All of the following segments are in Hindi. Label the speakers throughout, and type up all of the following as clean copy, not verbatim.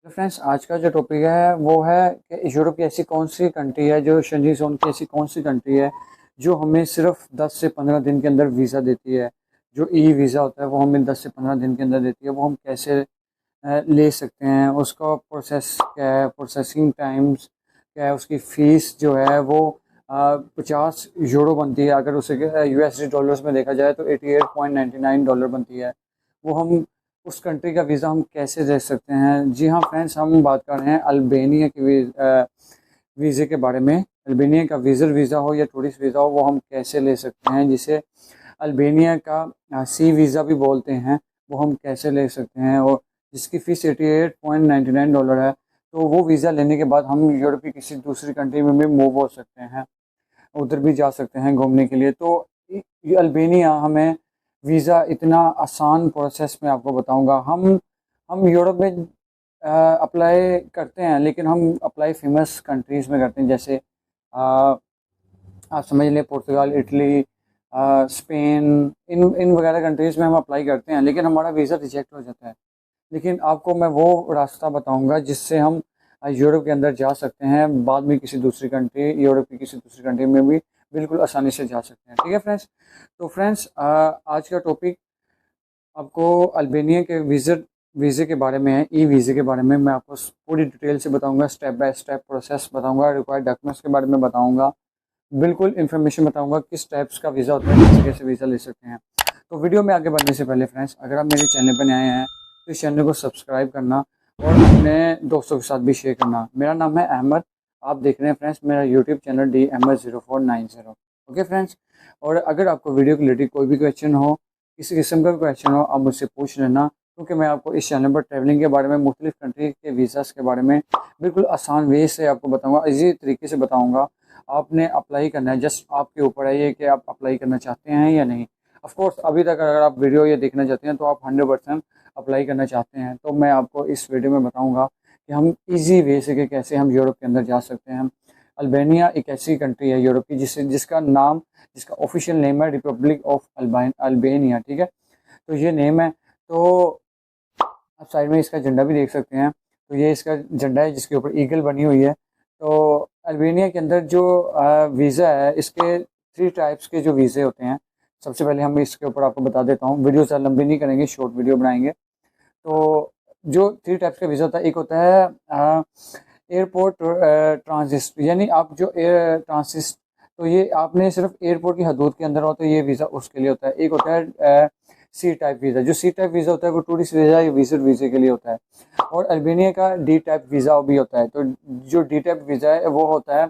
Speaker 1: तो फ्रेंड्स आज का जो टॉपिक है वो है कि यूरोप की ऐसी कौन सी कंट्री है, जो शेंजन जोन की ऐसी कौन सी कंट्री है जो हमें सिर्फ 10 से 15 दिन के अंदर वीज़ा देती है। जो ई वीज़ा होता है वो हमें 10 से 15 दिन के अंदर देती है। वो हम कैसे ले सकते हैं, उसका प्रोसेस क्या है, प्रोसेसिंग टाइम्स क्या है, उसकी फ़ीस जो है वो 50 यूरो बनती है। अगर उसे यूएसडी डॉलर्स में देखा जाए तो $88.99 बनती है। वो हम उस कंट्री का वीज़ा हम कैसे ले सकते हैं। जी हाँ फ्रेंड्स, हम बात कर रहे हैं अल्बानिया के वीज़े के बारे में। अल्बानिया का विज़िटर वीज़ा हो या टूरिस्ट वीज़ा हो, वो हम कैसे ले सकते हैं, जिसे अल्बानिया का सी वीज़ा भी बोलते हैं। वो हम कैसे ले सकते हैं, और जिसकी फ़ीस $88.99 है। तो वो वीज़ा लेने के बाद हम यूरोप की किसी दूसरी कंट्री में भी मूव हो सकते हैं, उधर भी जा सकते हैं घूमने के लिए। तो ये अल्बानिया हमें वीज़ा इतना आसान प्रोसेस में आपको बताऊंगा। हम यूरोप में अप्लाई करते हैं, लेकिन हम अप्लाई फेमस कंट्रीज़ में करते हैं, जैसे आप समझ लें पुर्तगाल, इटली, स्पेन, इन वगैरह कंट्रीज़ में हम अप्लाई करते हैं, लेकिन हमारा वीज़ा रिजेक्ट हो जाता है। लेकिन आपको मैं वो रास्ता बताऊंगा जिससे हम यूरोप के अंदर जा सकते हैं, बाद में किसी दूसरी कंट्री, यूरोप की किसी दूसरी कंट्री में भी बिल्कुल आसानी से जा सकते हैं। ठीक है फ्रेंड्स। तो फ्रेंड्स आज का टॉपिक आपको अल्बानिया के वीज़े के बारे में है, ई वीज़े के बारे में मैं आपको पूरी डिटेल से बताऊंगा, स्टेप बाय स्टेप प्रोसेस बताऊंगा, रिक्वायर्ड डॉक्यूमेंट्स के बारे में बताऊंगा, बिल्कुल इन्फॉर्मेशन बताऊंगा किस टाइप्स का वीज़ा होता है, कैसे कैसे वीज़ा ले सकते हैं। तो वीडियो में आगे बढ़ने से पहले फ्रेंड्स, अगर आप मेरे चैनल पर नए हैं तो इस चैनल को सब्सक्राइब करना और अपने दोस्तों के साथ भी शेयर करना। मेरा नाम है अहमद, आप देख रहे हैं फ्रेंड्स मेरा YouTube channel DAhmed0490। Okay friends. और अगर आपको वीडियो के रिलेटेड कोई भी क्वेश्चन हो, किसी किस्म का क्वेश्चन हो, आप मुझसे पूछ लेना, क्योंकि मैं आपको इस चैनल पर ट्रैवलिंग के बारे में, मुख्तलिफ कंट्री के वीज़ास के बारे में बिल्कुल आसान वे से आपको बताऊँगा, ईजी तरीके से बताऊँगा। आपने अप्लाई करना है, जस्ट आपके ऊपर है ये कि आप अप्लाई करना चाहते हैं या नहीं। ऑफ कोर्स अभी तक अगर आप वीडियो ये देखना चाहते हैं तो आप 100% अप्लाई करना चाहते हैं, तो मैं आपको इस वीडियो में बताऊंगा कि हम इजी वे से कि कैसे हम यूरोप के अंदर जा सकते हैं। अल्बानिया एक ऐसी कंट्री है यूरोप की जिसका ऑफिशियल नेम है रिपब्लिक ऑफ अल्बानिया। ठीक है, तो ये नेम है। तो आप साइड में इसका झंडा भी देख सकते हैं, तो ये इसका झंडा है जिसके ऊपर ईगल बनी हुई है। तो अल्बानिया के अंदर जो वीज़ा है, इसके 3 टाइप्स के जो वीज़े होते हैं। सबसे पहले हम इसके ऊपर आपको बता देता हूँ, वीडियो ज़्यादा लंबी नहीं करेंगे, शॉर्ट वीडियो बनाएंगे। तो जो 3 टाइप्स का वीज़ा होता है, एक होता है एयरपोर्ट ट्रांजिट, यानी आप जो एयर ट्रांजिट, तो ये आपने सिर्फ एयरपोर्ट की हदूद के अंदर हो तो ये वीज़ा उसके लिए होता है। एक होता है सी टाइप वीज़ा। जो सी टाइप वीज़ा होता है वो टूरिस्ट वीज़ा या विजिट वीज़े के लिए होता है। और अल्बानिया का डी टाइप वीज़ा भी होता है। तो जो डी टाइप वीज़ा है वो होता है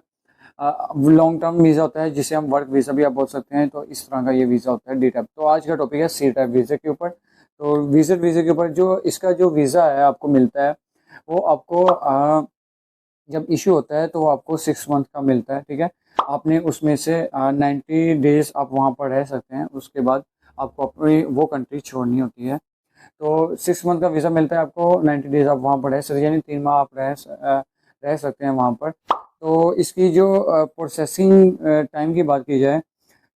Speaker 1: लॉन्ग टर्म वीज़ा होता है, जिसे हम वर्क वीज़ा भी आप बोल सकते हैं। तो इस तरह का ये वीज़ा होता है डी टाइप। तो आज का टॉपिक है सी टाइप वीज़ा के ऊपर। तो विजिट वीज़े के ऊपर जो इसका जो वीज़ा है आपको मिलता है, वो आपको जब इशू होता है तो वो आपको 6 मंथ का मिलता है। ठीक है, आपने उसमें से 90 डेज आप वहाँ पर रह सकते हैं, उसके बाद आपको अपनी वो कंट्री छोड़नी होती है। तो 6 मंथ का वीज़ा मिलता है आपको, 90 डेज आप वहाँ पर रह सकते हैं, यानी 3 माह आप रह सकते हैं वहाँ पर। तो इसकी जो प्रोसेसिंग टाइम की बात की जाए,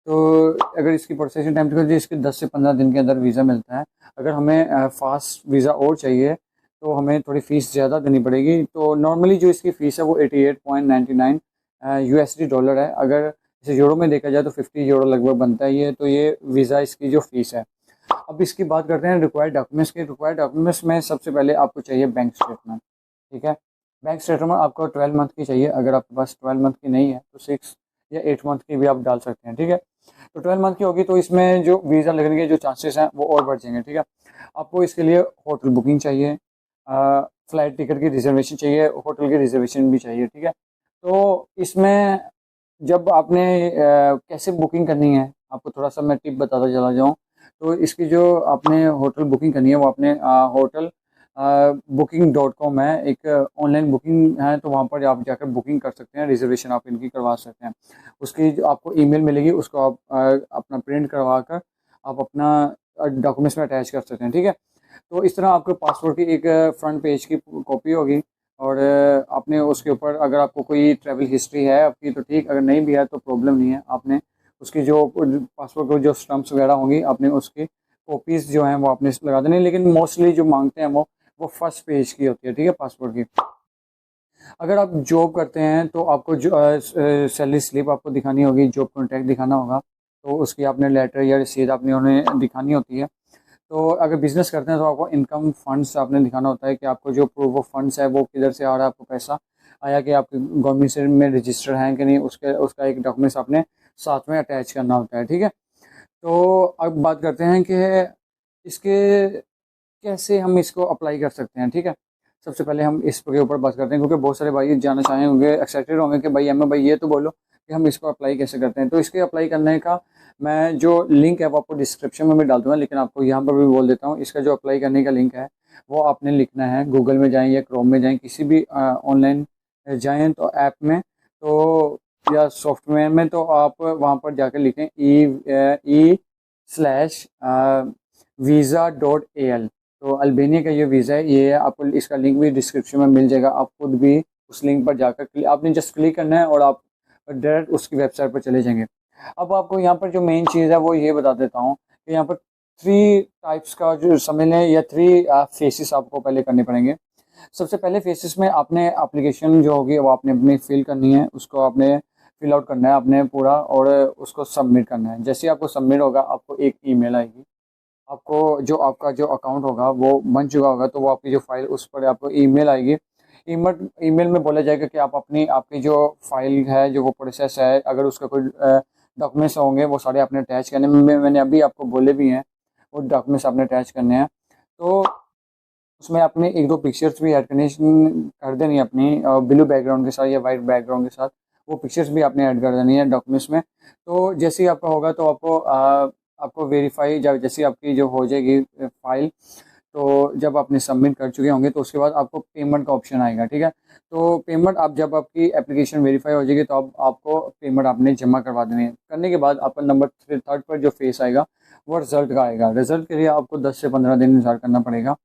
Speaker 1: तो अगर इसकी प्रोसेसिंग टाइम की इसके 10 से 15 दिन के अंदर वीज़ा मिलता है। अगर हमें फास्ट वीज़ा और चाहिए तो हमें थोड़ी फ़ीस ज़्यादा देनी पड़ेगी। तो नॉर्मली जो इसकी फ़ीस है वो $88.99 यूएसडी डॉलर है। अगर इसे यूरो में देखा जाए तो 50 यूरो लगभग बनता है ये। तो ये वीज़ा इसकी जो फ़ीस है। अब इसकी बात करते हैं रिक्वायर्ड डॉक्यूमेंट्स की। रिक्वायर्ड डॉक्यूमेंट्स में सबसे पहले आपको चाहिए बैंक स्टेटमेंट। ठीक है, बैंक स्टेटमेंट आपको 12 मंथ की चाहिए। अगर आपके पास 12 मंथ की नहीं है तो 6 या 8 मंथ की भी आप डाल सकते हैं। ठीक है, तो 12 मंथ की होगी तो इसमें जो वीज़ा लगने के जो चांसेस हैं वो और बढ़ जाएंगे। ठीक है, आपको इसके लिए होटल बुकिंग चाहिए, फ़्लाइट टिकट की रिजर्वेशन चाहिए, होटल की रिजर्वेशन भी चाहिए। ठीक है, तो इसमें जब आपने कैसे बुकिंग करनी है, आपको थोड़ा सा मैं टिप बताता चला जाऊँ। तो इसकी जो आपने होटल बुकिंग करनी है वो आपने होटल booking.com है, एक ऑनलाइन बुकिंग है। तो वहाँ पर आप जाकर बुकिंग कर सकते हैं, रिजर्वेशन आप इनकी करवा सकते हैं। उसकी जो आपको ईमेल मिलेगी उसको आप अपना प्रिंट करवा कर आप अपना डॉक्यूमेंट्स में अटैच कर सकते हैं। ठीक है, तो इस तरह आपके पासपोर्ट की एक फ्रंट पेज की कॉपी होगी, और आपने उसके ऊपर अगर आपको कोई ट्रैवल हिस्ट्री है आपकी तो ठीक, अगर नहीं भी है तो प्रॉब्लम नहीं है। आपने उसकी जो पासपोर्ट को जो स्टम्प्स वगैरह होंगी आपने उसकी कॉपीज़ जो हैं वो आपने लगा देनी। लेकिन मोस्टली जो मांगते हैं वो वो फर्स्ट पेज की होती है, ठीक है, पासपोर्ट की। अगर आप जॉब करते हैं तो आपको जो सैलरी स्लिप आपको दिखानी होगी, जॉब कॉन्ट्रैक्ट दिखाना होगा, तो उसकी आपने लेटर या रसीद आपने उन्हें दिखानी होती है। तो अगर बिजनेस करते हैं तो आपको इनकम फंड्स आपने दिखाना होता है कि आपको जो प्रूफ ऑफ फंड्स है वो किधर से आ रहा है, आपको पैसा आया कि आप गवर्नमेंट से में रजिस्टर्ड हैं कि नहीं, उसके उसका एक डॉक्यूमेंट्स आपने साथ में अटैच करना होता है, ठीक है। तो अब बात करते हैं कि इसके कैसे हम इसको अप्लाई कर सकते हैं, ठीक है। सबसे पहले हम इसके ऊपर बात करते हैं, क्योंकि बहुत सारे भाई जानना चाहे होंगे, एक्साइटेड होंगे कि भाई एम भाई ये तो बोलो कि हम इसको अप्लाई कैसे करते हैं। तो इसके अप्लाई करने का मैं जो लिंक है वो आपको डिस्क्रिप्शन में भी डाल दूंगा, लेकिन आपको यहाँ पर भी बोल देता हूँ। इसका जो अप्लाई करने का लिंक है वो आपने लिखना है, गूगल में जाएँ या क्रोम में जाएँ, किसी भी ऑनलाइन जाएँ तो ऐप में तो या सॉफ्टवेयर में, तो आप वहाँ पर जाकर लिखें e/visa.al। तो अल्बानिया का ये वीज़ा है, ये है। आपको इसका लिंक भी डिस्क्रिप्शन में मिल जाएगा, आप खुद भी उस लिंक पर जाकर आपने जस्ट क्लिक करना है और आप डायरेक्ट उसकी वेबसाइट पर चले जाएंगे। अब आपको यहाँ पर जो मेन चीज़ है वो ये बता देता हूँ कि यहाँ पर 3 टाइप्स का जो समझ लें या 3 फेसेस आपको पहले करने पड़ेंगे। सबसे पहले फेसेस में आपने एप्लीकेशन जो होगी वो आपने अपनी फिल करनी है, उसको आपने फिल आउट करना है आपने पूरा, और उसको सबमिट करना है। जैसे ही आपको सबमिट होगा आपको एक ईमेल आएगी, आपको जो आपका जो अकाउंट होगा वो बन चुका होगा तो वो आपकी जो फाइल उस पर आपको ईमेल आएगी। ईमेल में बोला जाएगा कि आप अपनी आपकी जो फाइल है, जो वो प्रोसेस है, अगर उसका कोई डॉक्यूमेंट्स होंगे वो सारे आपने अटैच करने में, मैंने अभी आपको बोले भी हैं, वो डॉक्यूमेंट्स आपने अटैच करने हैं। तो उसमें आपने एक दो पिक्चर्स भी ऐड करनी कर देनी है अपनी, ब्लू बैकग्राउंड के साथ या वाइट बैकग्राउंड के साथ, वो पिक्चर्स भी आपने ऐड कर देनी है डॉक्यूमेंट्स में। तो जैसे ही आपका होगा तो आपको वेरीफाई जब जैसे आपकी जो हो जाएगी फाइल, तो जब आपने सबमिट कर चुके होंगे तो उसके बाद आपको पेमेंट का ऑप्शन आएगा, ठीक है। तो पेमेंट आप जब आपकी एप्लीकेशन वेरीफाई हो जाएगी तो आपको पेमेंट आपने जमा करवा देनी है। करने के बाद आपका नंबर 3 पर जो फेस आएगा वो रिजल्ट का आएगा। रिजल्ट के लिए आपको 10 से 15 दिन इंतजार करना पड़ेगा।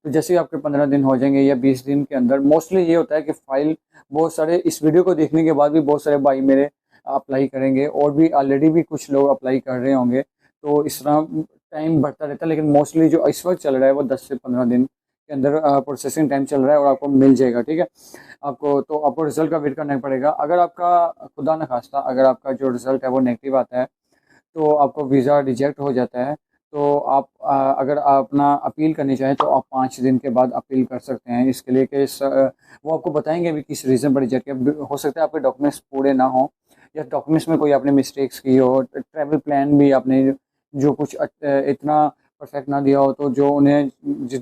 Speaker 1: तो जैसे ही आपके 15 दिन हो जाएंगे या 20 दिन के अंदर, मोस्टली ये होता है कि फाइल बहुत सारे इस वीडियो को देखने के बाद भी बहुत सारे भाई मेरे अप्लाई करेंगे, और भी ऑलरेडी भी कुछ लोग अप्लाई कर रहे होंगे। तो इस तरह टाइम बढ़ता रहता है, लेकिन मोस्टली जो इस वक्त चल रहा है वो 10 से 15 दिन के अंदर प्रोसेसिंग टाइम चल रहा है और आपको मिल जाएगा, ठीक है। आपको रिजल्ट का वेट करना पड़ेगा। अगर आपका खुदा न खास्ता अगर आपका जो रिजल्ट है वो नेगेटिव आता है तो आपको वीज़ा रिजेक्ट हो जाता है। तो आप अगर आप अपना अपील करनी चाहें तो आप 5 दिन के बाद अपील कर सकते हैं। इसके लिए कि वो आपको बताएंगे भी किस रीज़न पर रिजेक्ट किया। हो सकता है आपके डॉक्यूमेंट्स पूरे ना हो, या डॉक्यूमेंट्स में कोई आपने मिस्टेक्स की हो, ट्रैवल प्लान भी आपने जो कुछ इतना परफेक्ट ना दिया हो, तो जो उन्हें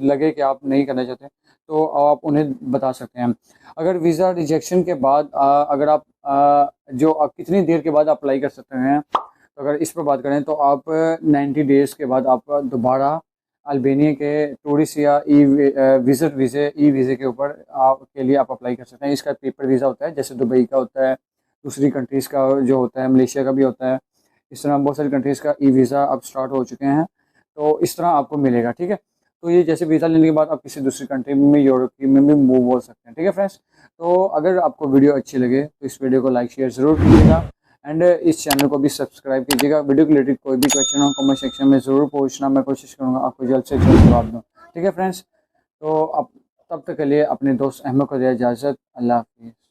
Speaker 1: लगे कि आप नहीं करना चाहते तो आप उन्हें बता सकते हैं। अगर वीज़ा रिजेक्शन के बाद अगर आप कितनी देर के बाद अप्लाई कर सकते हैं, तो अगर इस पर बात करें तो आप 90 डेज़ के बाद आप दोबारा अल्बानिया के टूरिस्ट या विजिट वीज़े वीज़े के ऊपर के लिए आप अप्लाई कर सकते हैं। इसका पेपर वीज़ा होता है, जैसे दुबई का होता है, दूसरी कंट्रीज़ का जो होता है, मलेशिया का भी होता है। इस तरह बहुत सारी कंट्रीज़ का वीज़ा अब स्टार्ट हो चुके हैं, तो इस तरह आपको मिलेगा, ठीक है। तो ये जैसे वीज़ा लेने के बाद आप किसी दूसरी कंट्री में, यूरोप की में भी मूव हो सकते हैं, ठीक है फ्रेंड्स। तो अगर आपको वीडियो अच्छी लगे तो इस वीडियो को लाइक शेयर ज़रूर कीजिएगा, एंड इस चैनल को भी सब्सक्राइब कीजिएगा। वीडियो के रिलेटेड कोई भी क्वेश्चन हो कमेंट सेक्शन में ज़रूर पूछना, मैं कोशिश करूँगा आपको जल्द से जल्द जवाब दूँ, ठीक है फ्रेंड्स। तो अब तब तक के लिए अपने दोस्त अहमद को दिया इजाज़त। अल्लाह हाफिज़।